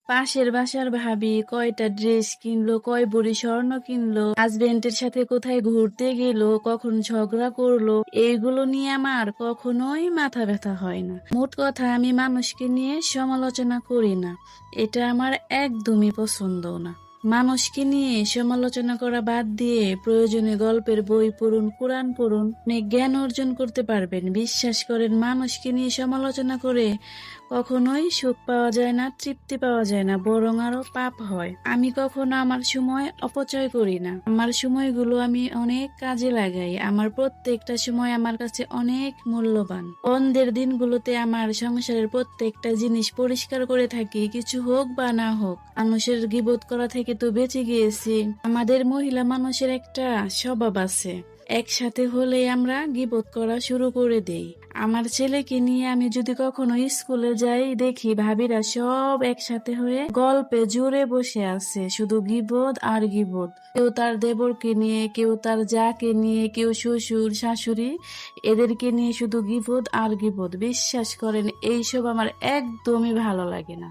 পাশের বাসার ভাবি কয়টা ড্রেস কিনলো, কয় ভরি স্বর্ণ কিনলো, হাজবেন্ডের সাথে কোথায় ঘুরতে গেল, কখন ঝগড়া করলো, এইগুলো নিয়ে আমার কখনোই মাথা ব্যথা হয় না। মোট কথা, আমি মানুষকে নিয়ে সমালোচনা করি না, এটা আমার একদমই পছন্দ না। মানুষকে নিয়ে সমালোচনা করা বাদ দিয়ে প্রয়োজনে গল্পের বই পড়ুন, কোরআন পড়ুন, অনেক জ্ঞান অর্জন করতে পারবেন। বিশ্বাস করেন, মানুষকে নিয়ে সমালোচনা করে কখনোই সুখ পাওয়া যায় না, তৃপ্তি পাওয়া যায় না, বরং আরো পাপ হয়। আমি কখনো আমার সময় অপচয় করি না। আমার সময়গুলো আমি অনেক কাজে লাগাই। আমার প্রত্যেকটা সময় আমার কাছে অনেক মূল্যবান। বন্ধের দিনগুলোতে আমার সংসারের প্রত্যেকটা জিনিস পরিষ্কার করে থাকি, কিছু হোক বা না হোক। মানুষের গীবত করা থেকে তো বেঁচে গিয়েছি। আমাদের মহিলা মানুষের একটা স্বভাব আছে, একসাথে হলে আমরা গীবত করা শুরু করে দেই। আমার ছেলেকে নিয়ে আমি যদি কখনো স্কুলে যাই, দেখি ভাবিরা সব একসাথে হয়ে গল্পে জুড়ে বসে আছে, শুধু গীবত আর গীবত। কেউ তার দেবরকে নিয়ে, কেউ তার যাকে নিয়ে, কেউ শ্বশুর শাশুড়ি, এদেরকে নিয়ে শুধু গীবত আর গীবত। বিশ্বাস করেন, এইসব আমার একদমই ভালো লাগে না।